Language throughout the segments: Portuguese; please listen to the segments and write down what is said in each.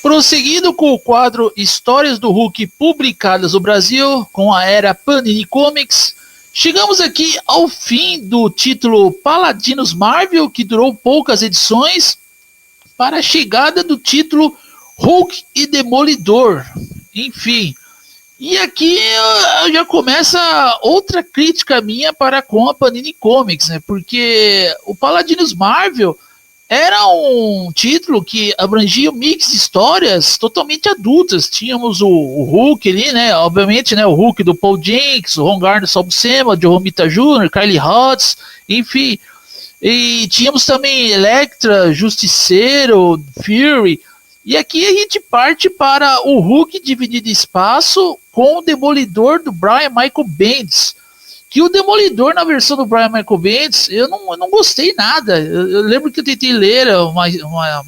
Prosseguindo com o quadro Histórias do Hulk publicadas no Brasil, com a era Panini Comics, chegamos aqui ao fim do título Paladinos Marvel, que durou poucas edições, para a chegada do título Hulk e Demolidor. Enfim, e aqui já começa outra crítica minha para com a Panini Comics, né? Porque o Paladinos Marvel era um título que abrangia um mix de histórias totalmente adultas. Tínhamos o Hulk ali, né? Obviamente, né? O Hulk do Paul Jenkins, o Ron Garner, Sal Buscema, Joe Romita Jr., Kylie Hotz, enfim. E tínhamos também Elektra, Justiceiro, Fury. E aqui a gente parte para o Hulk dividido em espaço com o Demolidor do Brian Michael Bendis. Que o Demolidor, na versão do Brian Michael Bendis, eu não gostei nada. Eu lembro que eu tentei ler uma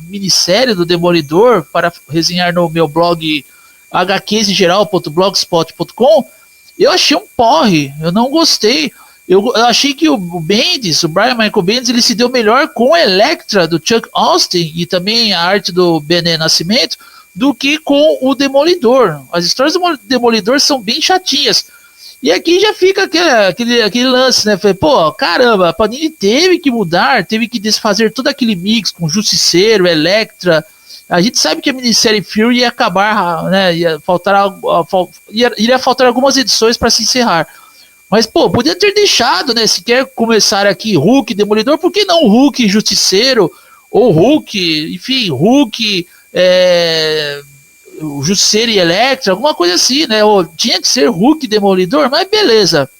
minissérie do Demolidor para resenhar no meu blog hqsgeral.blogspot.com. Eu achei um porre, eu não gostei. Eu achei que o Bendis, o Brian Michael Bendis, ele se deu melhor com a Elektra do Chuck Austin e também a arte do Bené Nascimento do que com o Demolidor. As histórias do Demolidor são bem chatinhas. E aqui já fica aquele lance, né? Falei, pô, caramba, a Panini teve que mudar, teve que desfazer todo aquele mix com Justiceiro, Elektra. A gente sabe que a minissérie Fury ia acabar, né? Iria faltar algumas edições para se encerrar. Mas, pô, podia ter deixado, né? Se quer começar aqui Hulk, Demolidor, por que não Hulk, Justiceiro? Ou Hulk, enfim, Hulk, o Justiceiro e Elektra, alguma coisa assim, né? Ou tinha que ser Hulk Demolidor, mas beleza.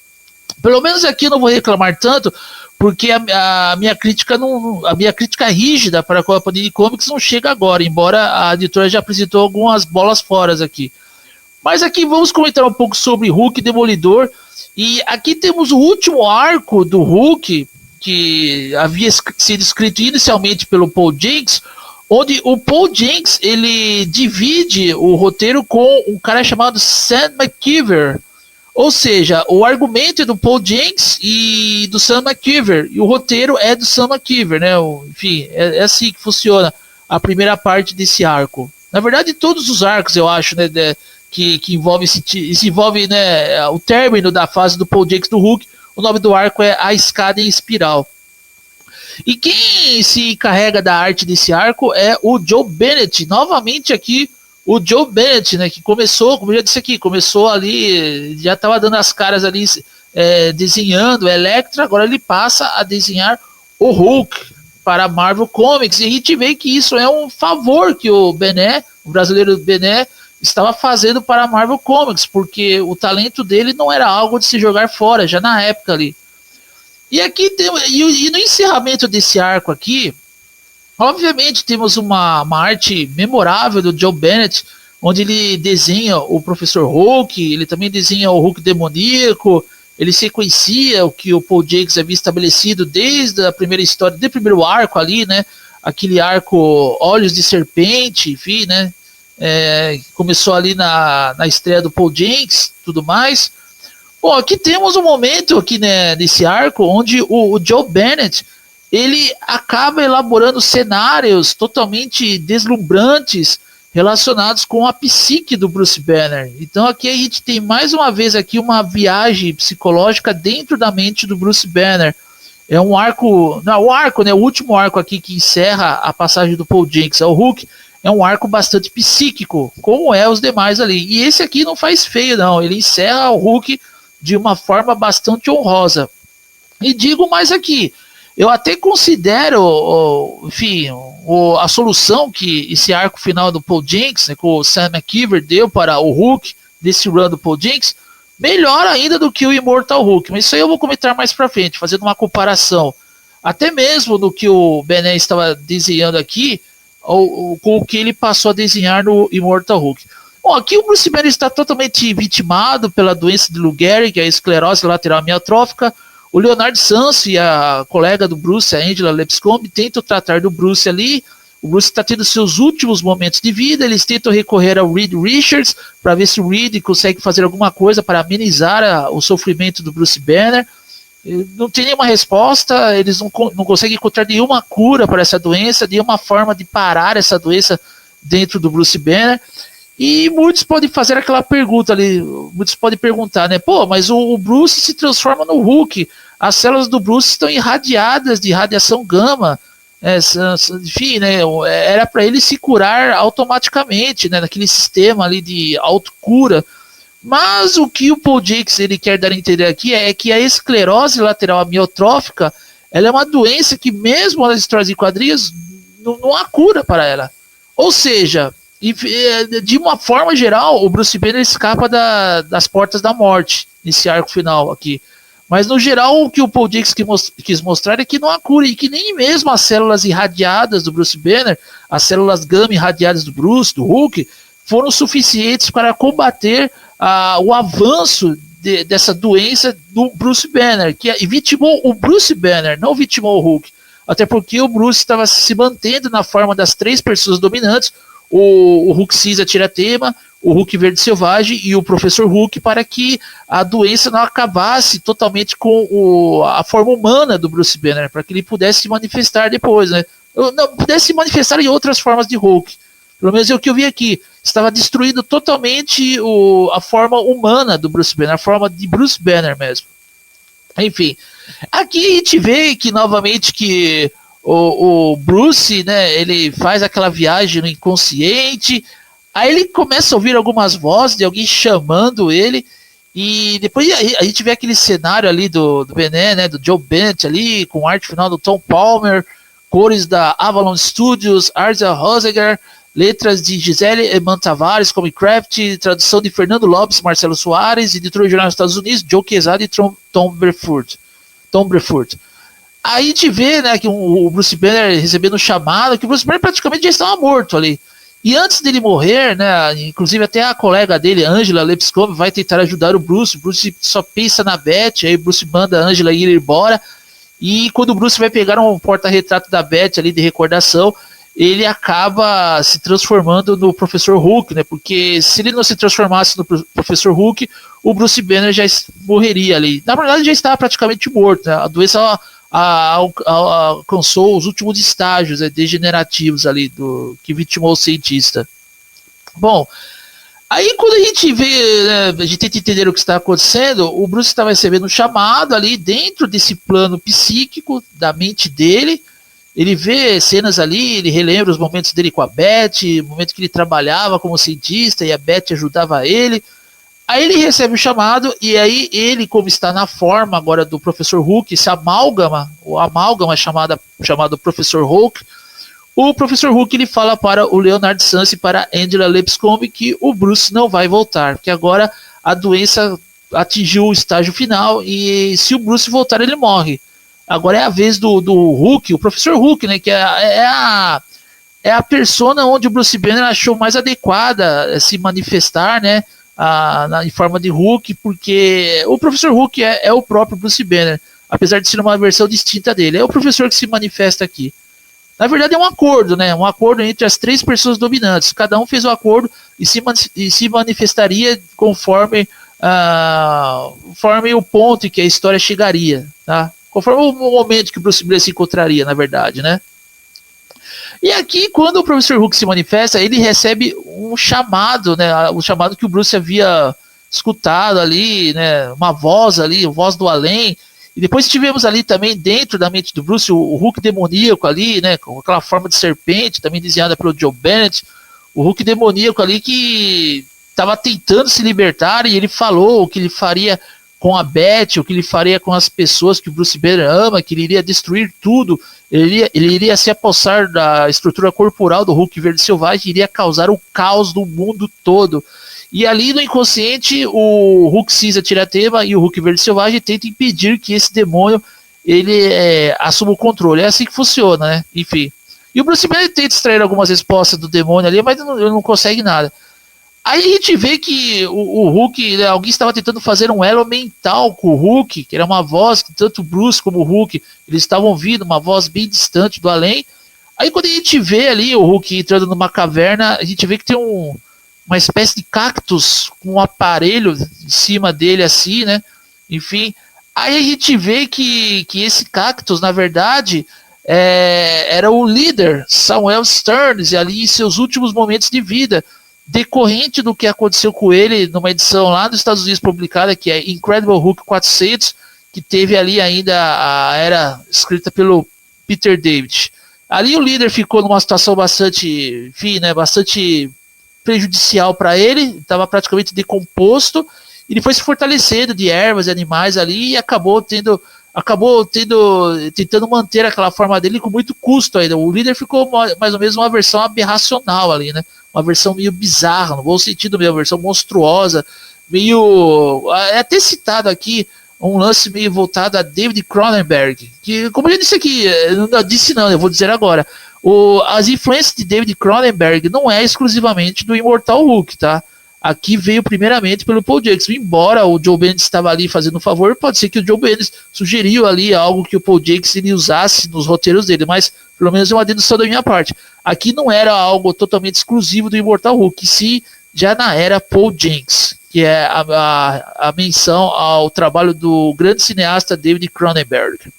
Pelo menos aqui eu não vou reclamar tanto, porque a minha crítica a minha crítica rígida para a Panini Comics não chega agora, embora a editora já apresentou algumas bolas fora aqui. Mas aqui vamos comentar um pouco sobre Hulk Demolidor. E aqui temos o último arco do Hulk, que havia sido escrito inicialmente pelo Paul Jenkins, onde o Paul Jenkins ele divide o roteiro com um cara chamado Sam McKeever. Ou seja, o argumento é do Paul Jenkins e do Sam McKeever, e o roteiro é do Sam McKeever, né? Enfim, é assim que funciona a primeira parte desse arco. Na verdade, todos os arcos, eu acho, né, que envolve né, o término da fase do Paul Jenkins do Hulk, o nome do arco é A Escada em Espiral. E quem se encarrega da arte desse arco é o Joe Bennett. Novamente aqui, o Joe Bennett, né, que começou, como eu já disse aqui, começou ali, já estava dando as caras ali, desenhando Elektra, agora ele passa a desenhar o Hulk para a Marvel Comics. E a gente vê que isso é um favor que o Bené, o brasileiro Bené, estava fazendo para a Marvel Comics, porque o talento dele não era algo de se jogar fora, já na época ali. E aqui e no encerramento desse arco aqui, obviamente temos uma arte memorável do Joe Bennett, onde ele desenha o Professor Hulk, ele também desenha o Hulk demoníaco, ele sequencia o que o Paul Jenkins havia estabelecido desde a primeira história, desde o primeiro arco ali, né? Aquele arco Olhos de Serpente, enfim, né? Começou ali na estreia do Paul Jenkins, tudo mais. Bom, aqui temos um momento aqui, né, nesse arco onde o Joe Bennett ele acaba elaborando cenários totalmente deslumbrantes relacionados com a psique do Bruce Banner. Então aqui a gente tem mais uma vez aqui uma viagem psicológica dentro da mente do Bruce Banner. É um arco, o último arco aqui que encerra a passagem do Paul Jenkins ao Hulk, é um arco bastante psíquico, como é os demais ali. E esse aqui não faz feio, não. Ele encerra o Hulk de uma forma bastante honrosa. E digo mais aqui, eu até considero, enfim, a solução que esse arco final do Paul Jenkins, né, com o Sam McKeever deu para o Hulk, desse run do Paul Jenkins, melhor ainda do que o Immortal Hulk. Mas isso aí eu vou comentar mais pra frente, fazendo uma comparação. Até mesmo do que o Bené estava desenhando aqui, com o que ele passou a desenhar no Immortal Hulk. Bom, aqui o Bruce Banner está totalmente vitimado pela doença de Lou Gehrig, que é a esclerose lateral amiotrófica. O Leonard Sanso e a colega do Bruce, a Angela Lipscomb, tentam tratar do Bruce ali. O Bruce está tendo seus últimos momentos de vida. Eles tentam recorrer ao Reed Richards para ver se o Reed consegue fazer alguma coisa para amenizar o sofrimento do Bruce Banner. Não tem nenhuma resposta, eles não conseguem encontrar nenhuma cura para essa doença, nenhuma forma de parar essa doença dentro do Bruce Banner. E muitos podem fazer aquela pergunta ali, muitos podem perguntar, né? Pô, mas o Bruce se transforma no Hulk, as células do Bruce estão irradiadas de radiação gama, enfim, né? Era para ele se curar automaticamente, né? Naquele sistema ali de autocura. Mas o que o Paul Jacques ele quer dar a entender aqui é que a esclerose lateral amiotrófica ela é uma doença que mesmo nas histórias em quadrinhos não há cura para ela. Ou seja, de uma forma geral, o Bruce Banner escapa das portas da morte nesse arco final aqui. Mas no geral, o que o Paul Jacques quis mostrar é que não há cura e que nem mesmo as células irradiadas do Bruce Banner, as células gama irradiadas do Bruce, do Hulk, foram suficientes para combater o avanço dessa doença do Bruce Banner, que vitimou o Bruce Banner, não vitimou o Hulk. Até porque o Bruce estava se mantendo na forma das 3 pessoas dominantes, o Hulk cinza tiratema, o Hulk verde selvagem e o Professor Hulk, para que a doença não acabasse totalmente com a forma humana do Bruce Banner, para que ele pudesse se manifestar depois, né? Não, pudesse se manifestar em outras formas de Hulk. Pelo menos é o que eu vi aqui. Estava destruindo totalmente a forma humana do Bruce Banner, a forma de Bruce Banner mesmo. Enfim, aqui a gente vê que novamente que o Bruce, né, ele faz aquela viagem no inconsciente, aí ele começa a ouvir algumas vozes de alguém chamando ele, e depois a gente vê aquele cenário ali do Bené, né, do Joe Bennett ali, com arte final do Tom Palmer, cores da Avalon Studios, Arza Rosegar, letras de Gisele Eman Tavares, Comic Craft, tradução de Fernando Lopes, Marcelo Soares, editor jornal dos Estados Unidos, Joe Quesada e Tom Brefurt. Aí a gente vê, né, que o Bruce Banner recebendo um chamado, que o Bruce Banner praticamente já estava morto ali. E antes dele morrer, né, inclusive até a colega dele, Angela Lipscomb, vai tentar ajudar o Bruce. O Bruce só pensa na Beth, aí o Bruce manda a Angela ir embora. E quando o Bruce vai pegar um porta-retrato da Beth ali de recordação, ele acaba se transformando no Professor Hulk, né? Porque se ele não se transformasse no Professor Hulk, o Bruce Banner já morreria ali. Na verdade, já estava praticamente morto, né? A doença alcançou os últimos estágios degenerativos ali que vitimou o cientista. Bom, aí quando a gente vê, né, a gente tenta entender o que está acontecendo, o Bruce estava recebendo um chamado ali dentro desse plano psíquico da mente dele. Ele vê cenas ali, ele relembra os momentos dele com a Beth, o momento que ele trabalhava como cientista e a Beth ajudava ele. Aí ele recebe o chamado e aí ele, como está na forma agora do Professor Hulk, se amálgama, o amálgama chamado Professor Hulk. O Professor Hulk ele fala para o Leonard Sansi e para Angela Lipscomb que o Bruce não vai voltar, porque agora a doença atingiu o estágio final e se o Bruce voltar ele morre. Agora é a vez do Hulk, o Professor Hulk, né, que é a persona onde o Bruce Banner achou mais adequada se manifestar, né, em forma de Hulk, porque o Professor Hulk é o próprio Bruce Banner, apesar de ser uma versão distinta dele. É o professor que se manifesta aqui. Na verdade é um acordo, né, um acordo entre as 3 pessoas dominantes. Cada um fez o acordo e se manifestaria conforme o ponto em que a história chegaria, tá? Conforme o momento que o Bruce Banner se encontraria, na verdade, né? E aqui, quando o Professor Hulk se manifesta, ele recebe um chamado, né? O chamado que o Bruce havia escutado ali, né? Uma voz ali, voz do além. E depois tivemos ali também, dentro da mente do Bruce, o Hulk demoníaco ali, né? Com aquela forma de serpente, também desenhada pelo Joe Bennett. O Hulk demoníaco ali que estava tentando se libertar e ele falou o que ele faria com a Beth, o que ele faria com as pessoas que o Bruce Banner ama, que ele iria destruir tudo, ele iria se apossar da estrutura corporal do Hulk verde selvagem, iria causar o caos no mundo todo. E ali no inconsciente, o Hulk cinza tiratema e o Hulk verde selvagem tentam impedir que esse demônio ele assuma o controle. É assim que funciona, né? Enfim. E o Bruce Banner tenta extrair algumas respostas do demônio ali, mas ele não consegue nada. Aí a gente vê que o Hulk, né, alguém estava tentando fazer um elo mental com o Hulk, que era uma voz que tanto o Bruce como o Hulk, eles estavam ouvindo, uma voz bem distante do além. Aí quando a gente vê ali o Hulk entrando numa caverna, a gente vê que tem uma espécie de cactus com um aparelho em cima dele assim, né? Enfim, aí a gente vê que esse cactus, na verdade, era o líder, Samuel Stearns, ali em seus últimos momentos de vida, decorrente do que aconteceu com ele numa edição lá dos Estados Unidos publicada, que é Incredible Hulk 400, que teve ali ainda era escrita pelo Peter David. Ali o líder ficou numa situação bastante, enfim, né, bastante prejudicial para ele, estava praticamente decomposto, e ele foi se fortalecendo de ervas e animais ali e acabou tentando manter aquela forma dele com muito custo ainda. O líder ficou mais ou menos uma versão aberracional ali, né? Uma versão meio bizarra, no bom sentido mesmo, uma versão monstruosa, meio... É até citado aqui um lance meio voltado a David Cronenberg, que, como eu já disse aqui, eu vou dizer agora, as influências de David Cronenberg não é exclusivamente do Imortal Hulk, tá? Aqui veio primeiramente pelo Paul Jenkins, embora o Joe Bendis estava ali fazendo um favor, pode ser que o Joe Bendis sugeriu ali algo que o Paul Jenkins ele usasse nos roteiros dele, mas pelo menos é uma dedução da minha parte. Aqui não era algo totalmente exclusivo do Imortal Hulk, sim, já na era Paul Jenkins, que é a menção ao trabalho do grande cineasta David Cronenberg.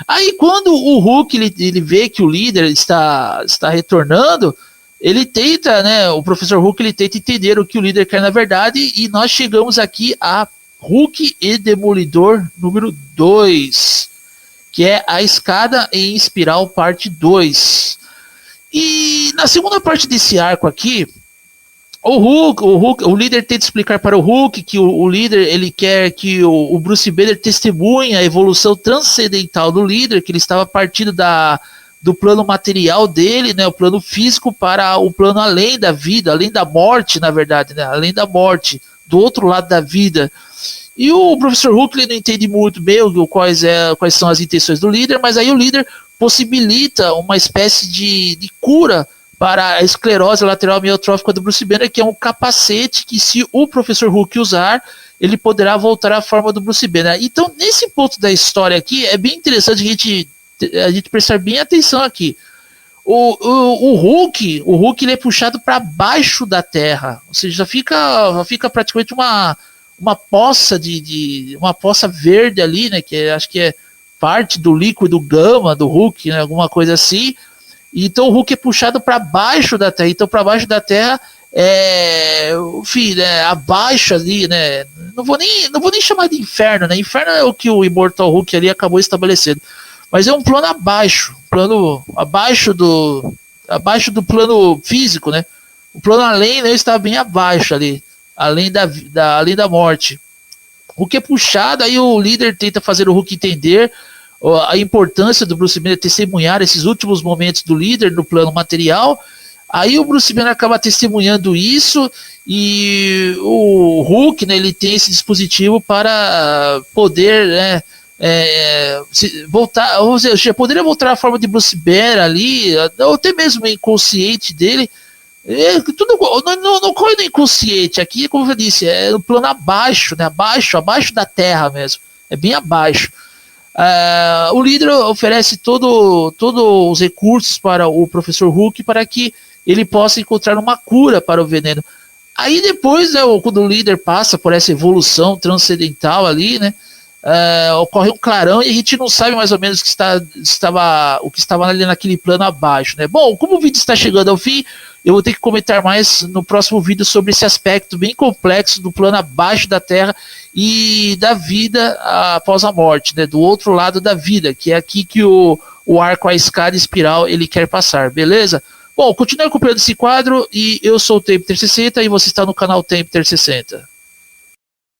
Aí quando o Hulk ele vê que o líder está retornando, ele tenta, né, o professor Hulk ele tenta entender o que o líder quer na verdade, e nós chegamos aqui a Hulk e Demolidor número 2, que é a escada em espiral parte 2. E na segunda parte desse arco aqui, o líder tenta explicar para o Hulk que o líder ele quer que o Bruce Banner testemunhe a evolução transcendental do líder, que ele estava partindo do plano material dele, né, o plano físico, para o plano além da vida, além da morte, na verdade, né, além da morte, do outro lado da vida. E o professor Hulk ele não entende muito bem quais são as intenções do líder, mas aí o líder possibilita uma espécie de cura para a esclerose lateral amiotrófica do Bruce Banner, que é um capacete que, se o professor Hulk usar, ele poderá voltar à forma do Bruce Banner. Então, nesse ponto da história aqui, é bem interessante a gente prestar bem atenção aqui. O Hulk ele é puxado para baixo da Terra, ou seja, já fica praticamente uma poça uma poça verde ali, né, que acho que é parte do líquido gama do Hulk, né, alguma coisa assim. Então o Hulk é puxado para baixo da Terra. Então para baixo da Terra enfim, né, abaixo ali, né? Não vou nem chamar de inferno, né? Inferno é o que o Immortal Hulk ali acabou estabelecendo. Mas é um plano abaixo do plano físico, né? O plano além, né, está bem abaixo ali, além da morte. O Hulk é puxado, aí o líder tenta fazer o Hulk entender a importância do Bruce Banner testemunhar esses últimos momentos do líder no plano material. Aí o Bruce Banner acaba testemunhando isso, e o Hulk, né, ele tem esse dispositivo para poder, né, voltar, ou seja, poderia voltar à forma de Bruce Banner ali, ou até mesmo o inconsciente dele. Tudo não ocorre no inconsciente aqui, como eu disse, é no plano abaixo, né, abaixo da Terra mesmo, é bem abaixo. O líder oferece todos os recursos para o professor Hulk para que ele possa encontrar uma cura para o veneno. Aí depois, né, quando o líder passa por essa evolução transcendental ali, né, ocorre um clarão e a gente não sabe mais ou menos o que estava ali naquele plano abaixo, né? Bom, como o vídeo está chegando ao fim, eu vou ter que comentar mais no próximo vídeo sobre esse aspecto bem complexo do plano abaixo da Terra e da vida após a morte, né? Do outro lado da vida, que é aqui que o arco, a escada espiral, ele quer passar, beleza? Bom, continue acompanhando esse quadro, e eu sou o Temp 360 e você está no canal Temp 360.